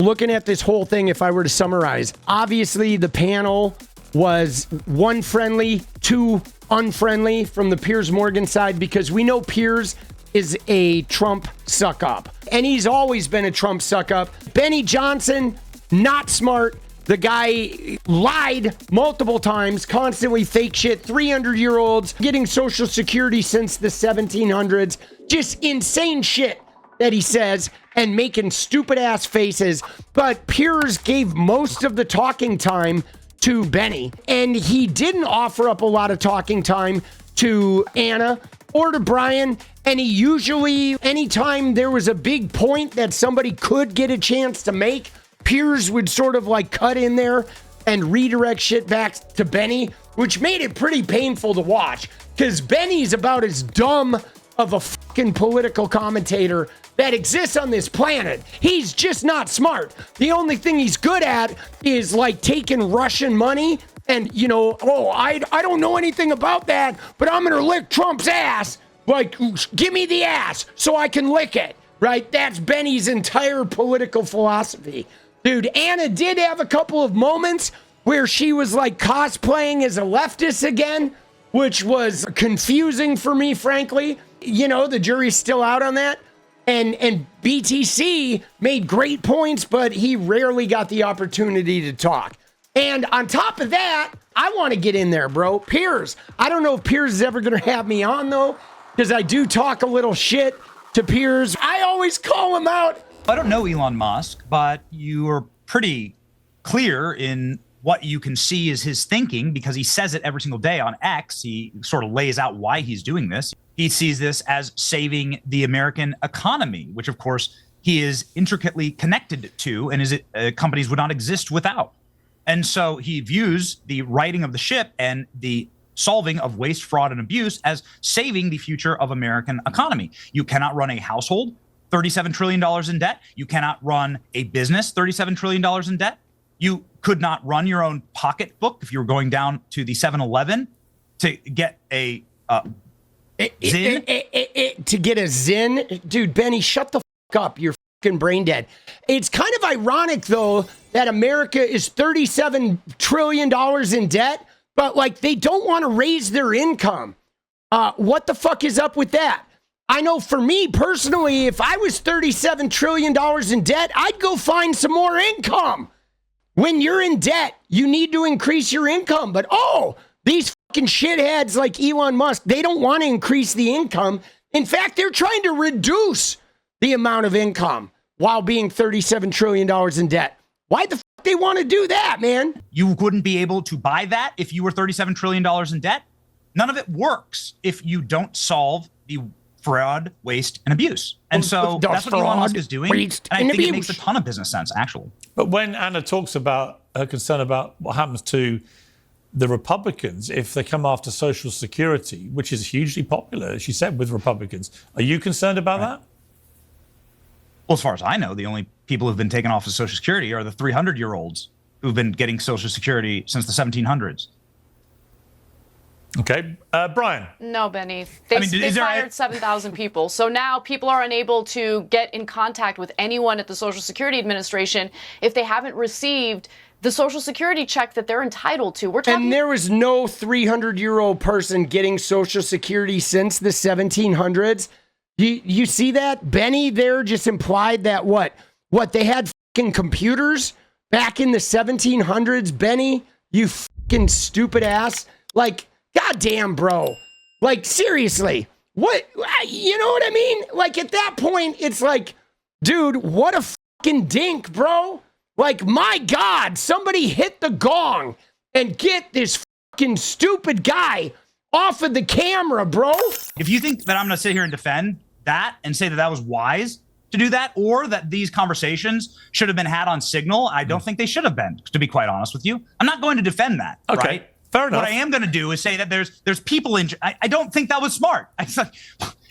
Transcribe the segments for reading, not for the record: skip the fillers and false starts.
Looking at this whole thing, if I were to summarize, obviously the panel was one friendly, two unfriendly from the Piers Morgan side, because we know Piers is a Trump suck-up. And he's always been a Trump suck-up. Benny Johnson, not smart. The guy lied multiple times, constantly fake shit. 300-year-olds getting Social Security since the 1700s. Just insane shit that he says and making stupid-ass faces. But Piers gave most of the talking time to Benny, and he didn't offer up a lot of talking time to Ana or to Brian. And he usually, anytime there was a big point that somebody could get a chance to make, Piers would sort of like cut in there and redirect shit back to Benny, which made it pretty painful to watch, because Benny's about as dumb of a fucking political commentator that exists on this planet. He's just not smart. The only thing he's good at is like taking Russian money and, you know, oh, I don't know anything about that, but I'm gonna lick Trump's ass. Like, give me the ass so I can lick it, right? That's Benny's entire political philosophy. Dude, Ana did have a couple of moments where she was like cosplaying as a leftist again, which was confusing for me, frankly. You know, the jury's still out on that. And BTC made great points, but he rarely got the opportunity to talk. And on top of that, I want to get in there, bro. Piers. I don't know if Piers is ever going to have me on, though, because I do talk a little shit to Piers. I always call him out. I don't know Elon Musk, but you are pretty clear in what you can see is his thinking, because he says it every single day on X. He sort of lays out why he's doing this. He sees this as saving the American economy, which, of course, he is intricately connected to, and companies would not exist without. And so he views the righting of the ship and the solving of waste, fraud, and abuse as saving the future of American economy. You cannot run a household $37 trillion in debt. You cannot run a business $37 trillion in debt. You could not run your own pocketbook if you were going down to the 7-Eleven to get a Zin. To get a Zin? Dude, Benny, shut the fuck up. You're fucking brain dead. It's kind of ironic, though, that America is $37 trillion in debt, but like they don't want to raise their income. What the fuck is up with that? I know for me personally, if I was $37 trillion in debt, I'd go find some more income. When you're in debt, you need to increase your income. But these fucking shitheads like Elon Musk, they don't want to increase the income. In fact, they're trying to reduce the amount of income while being $37 trillion in debt. Why the fuck they want to do that, man? You wouldn't be able to buy that if you were $37 trillion in debt. None of it works if you don't solve the fraud, waste, and abuse. And so that's what Elon Musk is doing. And I think it makes a ton of business sense, actually. But when Ana talks about her concern about what happens to the Republicans if they come after Social Security, which is hugely popular, as she said, with Republicans, are you concerned about that? Well, as far as I know, the only people who've been taken off of Social Security are the 300-year-olds who've been getting Social Security since the 1700s. Okay. Brian? No, Benny. They fired 7,000 people. So now people are unable to get in contact with anyone at the Social Security Administration if they haven't received the Social Security check that they're entitled to. And there was no 300-year-old person getting Social Security since the 1700s. You see that? Benny there just implied that what they had fucking computers back in the 1700s. Benny, you fucking stupid ass. Like, goddamn, bro. Like, seriously. What? You know what I mean? Like, at that point, it's like, dude, what a fucking dink, bro. Like, my God, somebody hit the gong and get this fucking stupid guy off of the camera, bro. If you think that I'm going to sit here and defend that and say that that was wise to do that, or that these conversations should have been had on Signal, I don't think they should have been, to be quite honest with you. I'm not going to defend that, okay, right? Fair enough. What I am going to do is say that there's people in. I don't think that was smart. It's like,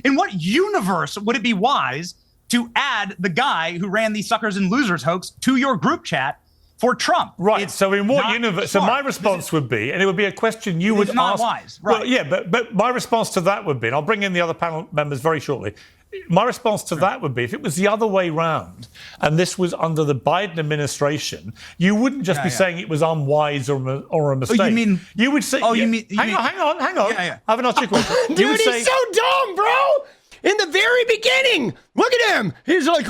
in what universe would it be wise to add the guy who ran the suckers and losers hoax to your group chat for Trump? Right. So in what universe? So my response would be, and it would be a question you would ask. Not wise. Right. Well, yeah, but my response to that would be, and I'll bring in the other panel members very shortly. my response to that would be, if it was the other way round, and this was under the Biden administration, you wouldn't just be saying it was unwise or a mistake. Oh, you mean? You would say. Oh, hang on. Yeah. I have an articulation. Dude, he's so dumb, bro. In the very beginning, look at him. He's like,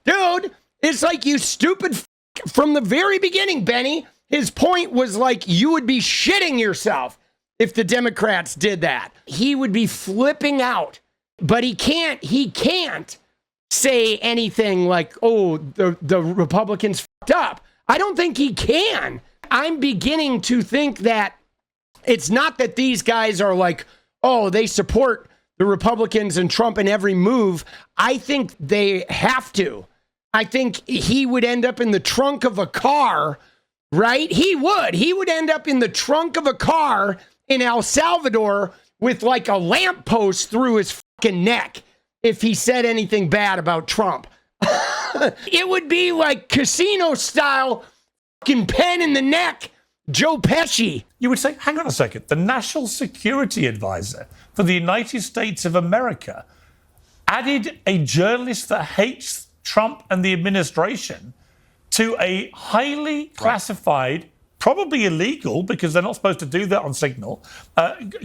dude, it's like, you stupid from the very beginning, Benny. His point was like, you would be shitting yourself if the Democrats did that. He would be flipping out, but he can't say anything like, oh, the Republicans fucked up. I don't think he can. I'm beginning to think that it's not that these guys are like, oh, they support the Republicans and Trump in every move. I think they have to. I think he would end up in the trunk of a car, right? He would end up in the trunk of a car in El Salvador with like a lamppost through his fucking neck if he said anything bad about Trump. It would be like casino style fucking pen in the neck, Joe Pesci. You would say, hang on a second, the National Security Advisor for the United States of America added a journalist that hates Trump and the administration to a highly classified, probably illegal, because they're not supposed to do that on Signal,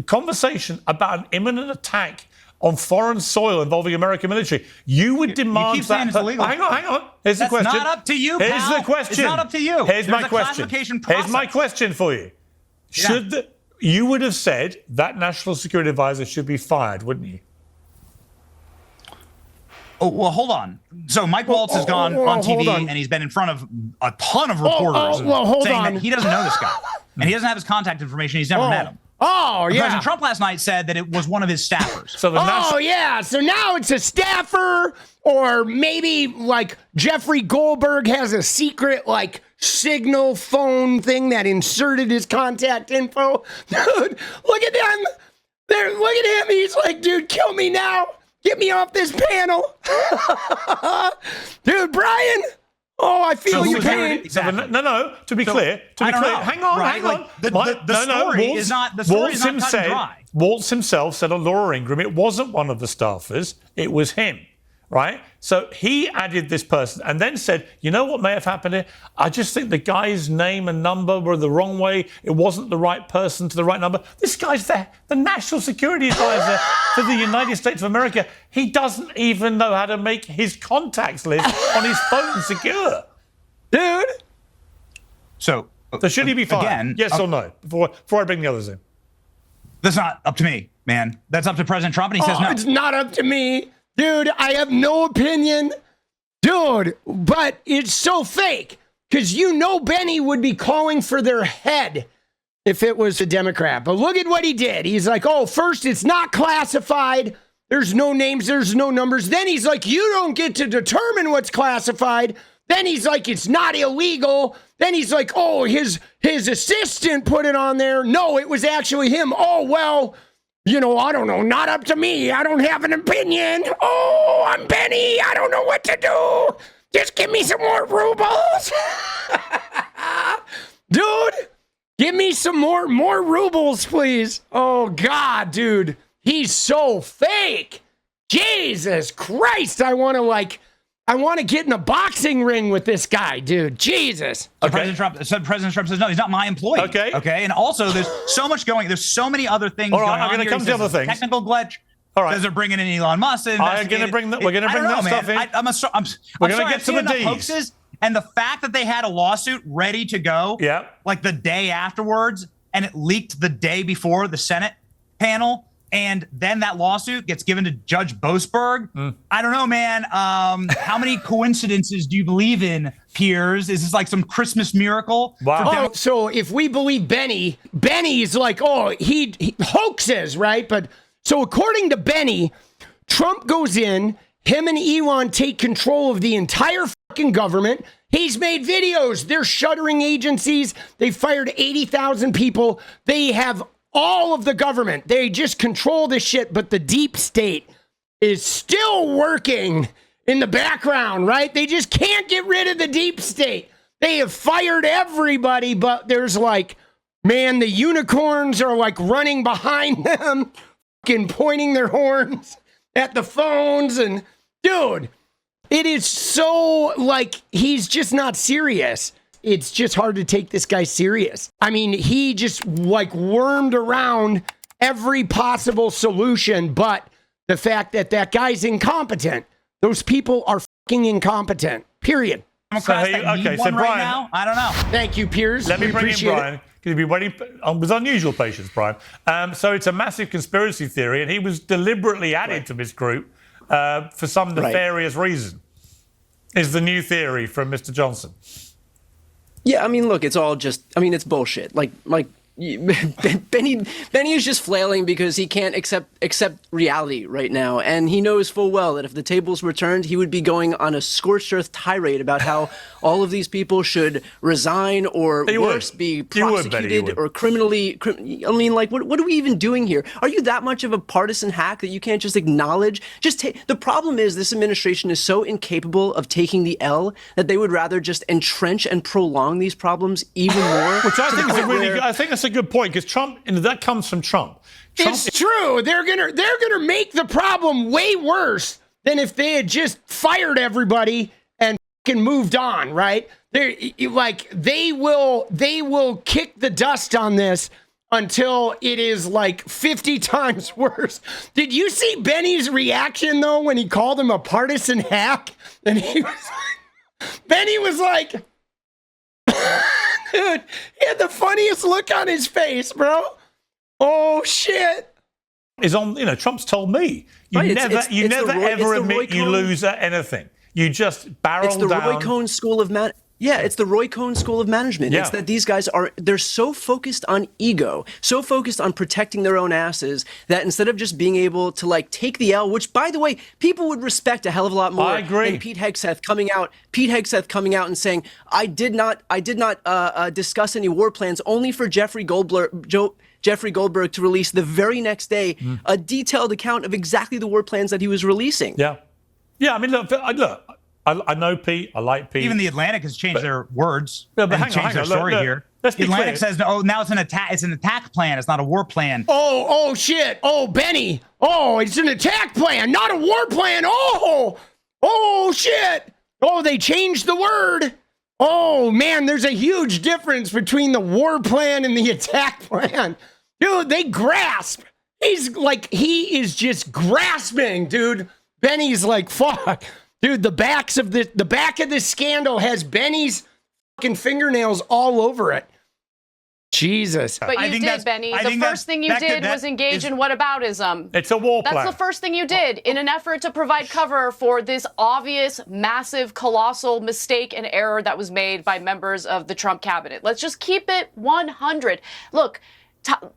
conversation about an imminent attack on foreign soil involving American military. You would demand you keep saying it's illegal. Hang on. Here's the question. That's not up to you, Here's pal. the question. It's not up to you. Here's my There's a question. classification process. Here's my question for you. You would have said that National Security Advisor should be fired, wouldn't you? Oh, well, hold on. So Mike Waltz has gone on TV and he's been in front of a ton of reporters saying that he doesn't know this guy and he doesn't have his contact information. He's never met him. Oh, yeah. President Trump last night said that it was one of his staffers. So yeah. So now it's a staffer, or maybe like Jeffrey Goldberg has a secret like Signal phone thing that inserted his contact info. Dude, look at him. Look at him. He's like, dude, kill me now. Get me off this panel. Dude, Brian. Oh, I feel your pain. Exactly. No. To be clear. Hang on. Like, the story is not cut and dry. Waltz himself said on Laura Ingraham it wasn't one of the staffers, it was him, right? So he added this person and then said, you know what may have happened here? I just think the guy's name and number were the wrong way. It wasn't the right person to the right number. This guy's the National Security Advisor for the United States of America. He doesn't even know how to make his contacts list on his phone secure. Dude. So should he be fired? Again, yes or no? Before I bring the others in. That's not up to me, man. That's up to President Trump, and he says no. It's not up to me. Dude, I have no opinion. Dude, but it's so fake. Because you know Benny would be calling for their head if it was a Democrat. But look at what he did. He's like, oh, first, it's not classified. There's no names. There's no numbers. Then he's like, you don't get to determine what's classified. Then he's like, it's not illegal. Then he's like, oh, his assistant put it on there. No, it was actually him. Oh, well, you know, I don't know. Not up to me. I don't have an opinion. Oh, I'm Benny. I don't know what to do. Just give me some more rubles. Dude, give me some more rubles, please. Oh, God, dude. He's so fake. Jesus Christ. I want to get in a boxing ring with this guy, dude. Jesus. Okay. President Trump says, no, he's not my employee. Okay. And also, there's so many other things going on. I'm going to come to other things. Technical glitch. All right. Because they're bringing in Elon Musk. We're going to bring that stuff in. We're going to get to the D's. Hoaxes, and the fact that they had a lawsuit ready to go, like the day afterwards, and it leaked the day before the Senate panel, and then that lawsuit gets given to Judge Boasberg. I don't know, man. How many coincidences do you believe in, Piers? Is this like some Christmas miracle? Wow. So if we believe Benny's like, oh, he hoaxes, right? But so according to Benny, Trump goes in, him and Elon take control of the entire fucking government. He's made videos. They're shuttering agencies. They fired 80,000 people. They have all of the government. They just control this shit, but the deep state is still working in the background, right? They just can't get rid of the deep state. They have fired everybody, but there's like, man, the unicorns are like running behind them. fucking pointing their horns at the phones. And dude, it is so like, he's just not serious. It's just hard to take this guy serious. I mean, he just like wormed around every possible solution, but the fact that that guy's incompetent. Those people are fucking incompetent, period. So, Brian, right now? I don't know. Thank you, Piers. Let me bring in Brian. You've been waiting with unusual patience, Brian. So it's a massive conspiracy theory, and he was deliberately added to this group for some nefarious reason. Is the new theory from Mr. Johnson? Yeah, I mean, look, it's all just, I mean, it's bullshit. Like Benny is just flailing because he can't accept reality right now, and he knows full well that if the tables were turned, he would be going on a scorched earth tirade about how all of these people should resign or worse, be prosecuted or criminally. I mean, like, what are we even doing here? Are you that much of a partisan hack that you can't just acknowledge? The problem is this administration is so incapable of taking the L that they would rather just entrench and prolong these problems even more. Which I think is I think that's a good point, because Trump, and that comes from Trump. It's true. They're gonna make the problem way worse than if they had just fired everybody and fucking moved on, right? They will kick the dust on this until it is like 50 times worse. Did you see Benny's reaction though when he called him a partisan hack? And Benny was like, dude, he had the funniest look on his face, bro. Oh shit. Trump's told me. You never ever admit you lose at anything. You just barrel down. It's the Roy Cohen School of it's the Roy Cohen School of Management. Yeah. It's that these guys they're so focused on ego, so focused on protecting their own asses, that instead of just being able to like take the L, which by the way, people would respect a hell of a lot more than Pete Hegseth coming out and saying, I did not discuss any war plans, only for Jeffrey Goldberg to release the very next day a detailed account of exactly the war plans that he was releasing. Yeah. I mean, look. I know Pete. I like Pete. Even the Atlantic has changed their words. Yeah, but changed their story here. The Atlantic says, "Oh, now it's an attack. It's an attack plan. It's not a war plan." Oh shit! Oh, Benny! Oh, it's an attack plan, not a war plan. Oh shit! Oh, they changed the word. Oh man, there's a huge difference between the war plan and the attack plan, dude. They grasp. He is just grasping, dude. Benny's like, fuck. Dude, the back of this scandal has Benny's fucking fingernails all over it. Jesus. But you did, Benny. The first thing you did was engage in whataboutism. It's a war plan. That's the first thing you did in an effort to provide cover for this obvious, massive, colossal mistake and error that was made by members of the Trump cabinet. Let's just keep it 100. Look,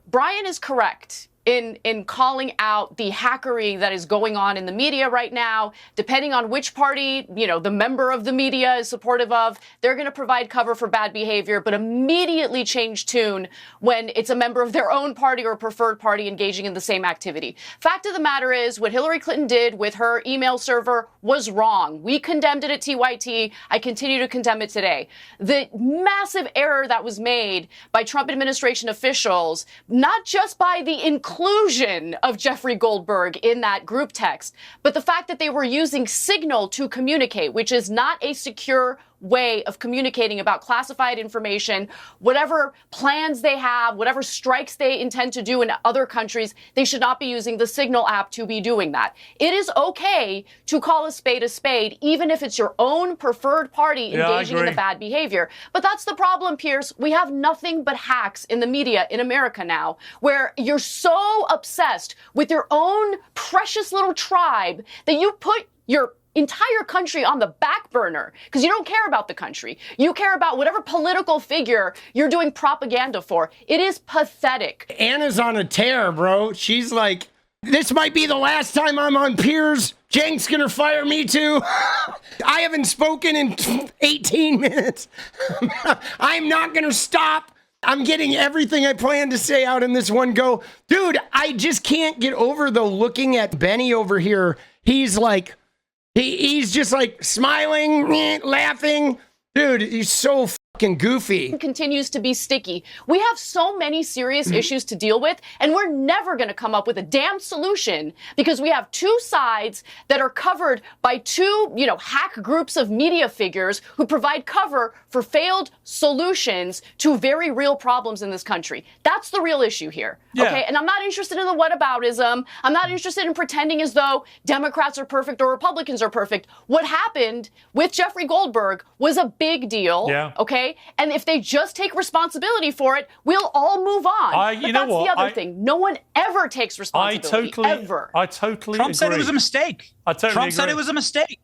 Brian is correct in calling out the hackery that is going on in the media right now. Depending on which party, the member of the media is supportive of, they're going to provide cover for bad behavior, but immediately change tune when it's a member of their own party or preferred party engaging in the same activity. Fact of the matter is, what Hillary Clinton did with her email server was wrong. We condemned it at TYT. I continue to condemn it today. The massive error that was made by Trump administration officials, not just by the inclusion of Jeffrey Goldberg in that group text, but the fact that they were using Signal to communicate, which is not a secure way of communicating about classified information. Whatever plans they have, whatever strikes they intend to do in other countries, they should not be using the Signal app to be doing that. It is okay to call a spade, even if it's your own preferred party engaging in the bad behavior. But that's the problem, Piers. We have nothing but hacks in the media in America now, where you're so obsessed with your own precious little tribe that you put your entire country on the back burner because you don't care about the country. You care about whatever political figure you're doing propaganda for. It is pathetic. Anna's on a tear, bro. She's like, this might be the last time I'm on Piers. Cenk's gonna fire me too. I haven't spoken in 18 minutes. I'm not gonna stop. I'm getting everything I plan to say out in this one go. Dude, I just can't get over though looking at Benny over here. He's like, he's just like smiling, laughing. Dude, he's so fucking goofy. Continues to be sticky. We have so many serious issues to deal with, and we're never going to come up with a damn solution because we have two sides that are covered by two, hack groups of media figures who provide cover for failed solutions to very real problems in this country. That's the real issue here. Yeah. Okay? And I'm not interested in the whataboutism. I'm not interested in pretending as though Democrats are perfect or Republicans are perfect. What happened with Jeffrey Goldberg was a big deal. Yeah. Okay? And if they just take responsibility for it, we'll all move on. But that's the other thing. No one ever takes responsibility. Ever. I totally Trump agree. said it was a mistake. Trump said it was a mistake.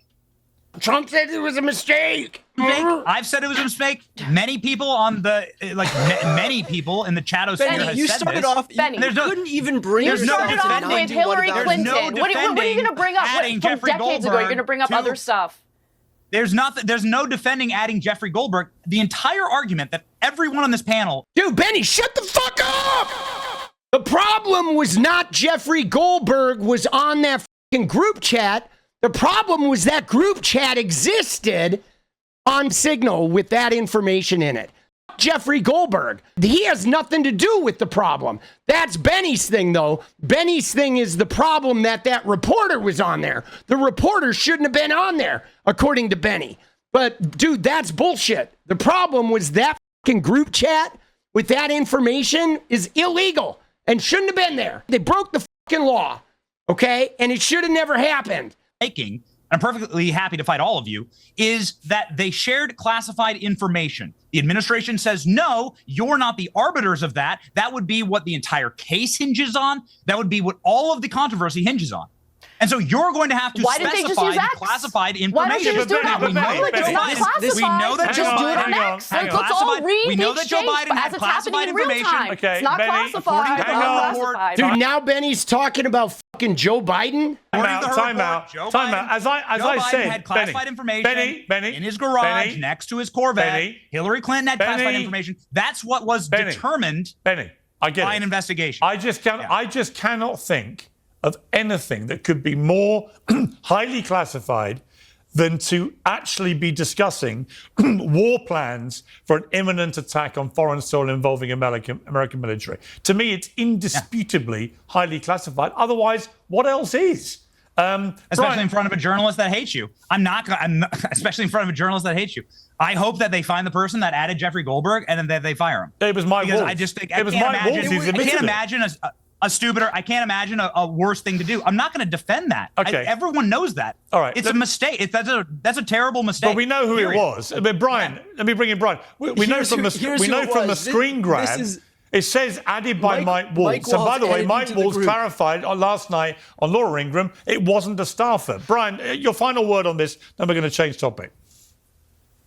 Trump said it was a mistake. I've said it was a mistake. Many people on the many people in the chatosphere Benny, has you said started this. off. Benny, you couldn't even bring. There's no started off with Hillary Clinton. What are you going to bring up? Adding From Jeffrey decades ago, you're going to bring up Goldberg other stuff. There's no defending adding Jeffrey Goldberg. The entire argument that everyone on this panel. Dude, Benny, shut the fuck up! The problem was not Jeffrey Goldberg was on that fucking group chat. The problem was that group chat existed on Signal with that information in it. Jeffrey Goldberg. He has nothing to do with the problem. That's Benny's thing, though. Benny's thing is the problem that reporter was on there. The reporter shouldn't have been on there, according to Benny. But, dude, that's bullshit. The problem was that fucking group chat with that information is illegal and shouldn't have been there. They broke the fucking law, okay? And it should have never happened. Making, I'm perfectly happy to fight all of you, is that they shared classified information. The administration says, no, you're not the arbiters of that. That would be what the entire case hinges on. That would be what all of the controversy hinges on. And so you're going to have to specify the classified information. Why don't you just do it out in public? It's not classified. We know that just do it on X. Let's all read we know that Joe Biden had classified information. It's not classified. Dude, now Benny's talking about fucking Joe Biden? Time out. As I said, had classified information in his garage next to his Corvette. Hillary Clinton had classified information. That's what was determined by an investigation. I just cannot think of anything that could be more highly classified than to actually be discussing war plans for an imminent attack on foreign soil involving American military. To me, it's indisputably highly classified. Otherwise, what else is? Especially in front of a journalist that hates you. Especially in front of a journalist that hates you. I hope that they find the person that added Jeffrey Goldberg and then that they fire him. It was Mike Wolf. I can't imagine a stupider. I can't imagine a worse thing to do. I'm not going to defend that. Okay. Everyone knows that. All right. It's a mistake. That's a terrible mistake. But we know who it was. I mean, Brian, let me bring in Brian. We know from the screen grab. It says added by Mike Waltz. So, by the way, Mike Waltz clarified last night on Laura Ingraham it wasn't a staffer. Brian, your final word on this, then we're going to change topic.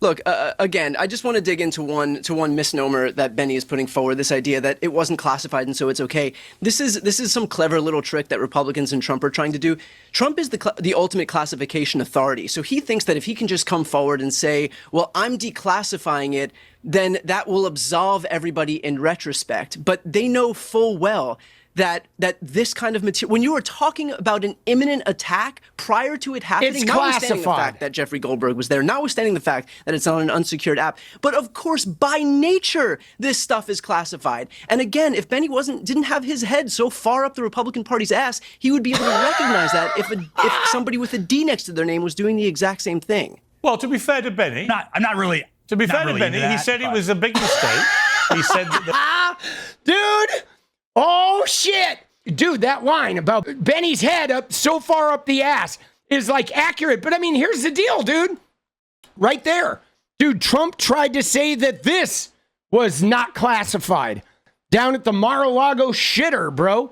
Look, again, I just want to dig into one misnomer that Benny is putting forward, this idea that it wasn't classified and so it's okay. This is some clever little trick that Republicans and Trump are trying to do. Trump is the ultimate classification authority. So he thinks that if he can just come forward and say, well, I'm declassifying it, then that will absolve everybody in retrospect. But they know full well that this kind of material, when you are talking about an imminent attack prior to it happening, it's notwithstanding classified. the fact that Jeffrey Goldberg was there, notwithstanding the fact that it's on an unsecured app, but of course, by nature, this stuff is classified. And again, if Benny didn't have his head so far up the Republican Party's ass, he would be able to recognize that if somebody with a D next to their name was doing the exact same thing. Well, to be fair to Benny, I'm not really. To be fair to Benny, he said it was a big mistake. He said that. Dude. Oh, shit. Dude, that line about Benny's head up so far up the ass is like accurate. But I mean, here's the deal, dude. Right there. Dude, Trump tried to say that this was not classified down at the Mar-a-Lago shitter, bro.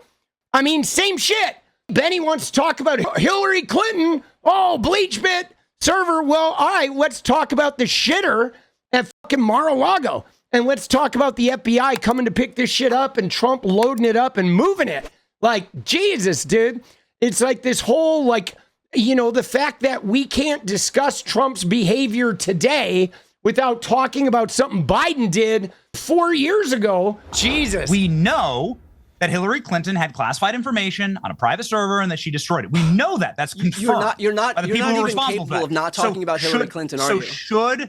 I mean, same shit. Benny wants to talk about Hillary Clinton. Oh, bleach bit server. Well, all right, let's talk about the shitter at fucking Mar-a-Lago. And let's talk about the FBI coming to pick this shit up and Trump loading it up and moving it. Like, Jesus, dude. It's like this whole, the fact that we can't discuss Trump's behavior today without talking about something Biden did 4 years ago. Jesus. We know that Hillary Clinton had classified information on a private server and that she destroyed it. We know that. That's confirmed. You're not even capable of not talking about Hillary Clinton, are you?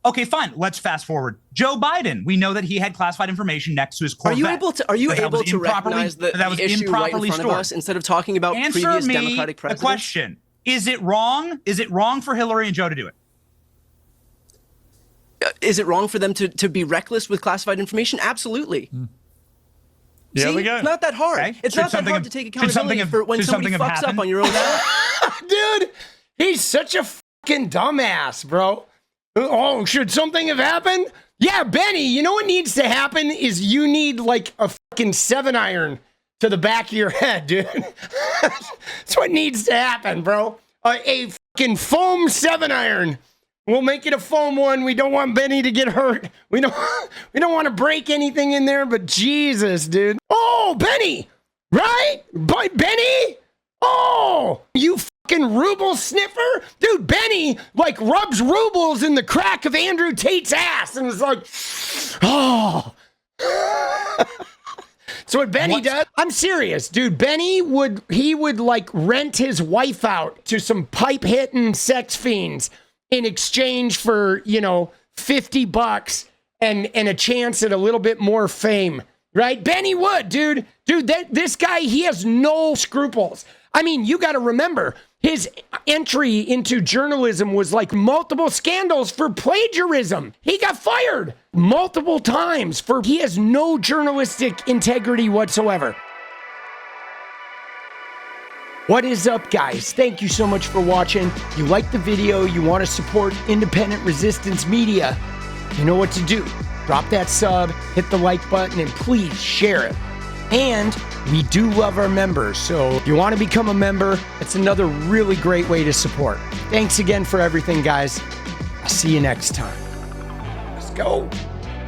Okay, fine. Let's fast forward. Joe Biden. We know that he had classified information next to his Corvette. Are you able to recognize the issue right in front of us instead of talking about previous Democratic presidents? The question: is it wrong? Is it wrong for Hillary and Joe to do it? Is it wrong for them to be reckless with classified information? Absolutely. There we go. It's not that hard. Okay. It's not that hard to take accountability for when somebody fucks up on your own app. Dude, he's such a fucking dumbass, bro. Oh, should something have happened? Yeah, Benny, you know what needs to happen is you need like a fucking 7-iron to the back of your head, dude. That's what needs to happen, bro. A fucking foam 7-iron. We'll make it a foam one. We don't want Benny to get hurt. We don't want to break anything in there, but Jesus, dude. Oh, Benny, right? Benny? Oh, you fucking ruble sniffer? Dude, Benny, like, rubs rubles in the crack of Andrew Tate's ass and was like, oh. So what Benny does, I'm serious, dude. Benny would like rent his wife out to some pipe-hitting sex fiends in exchange for, $50 and a chance at a little bit more fame, right? Benny would, dude. Dude, this guy, he has no scruples. I mean, you got to remember, his entry into journalism was like multiple scandals for plagiarism. He got fired multiple times he has no journalistic integrity whatsoever. What is up, guys? Thank you so much for watching. If you like the video, you want to support independent resistance media, you know what to do. Drop that sub, hit the like button, and please share it. And we do love our members, so if you want to become a member, it's another really great way to support. Thanks again for everything, guys. I'll see you next time. Let's go.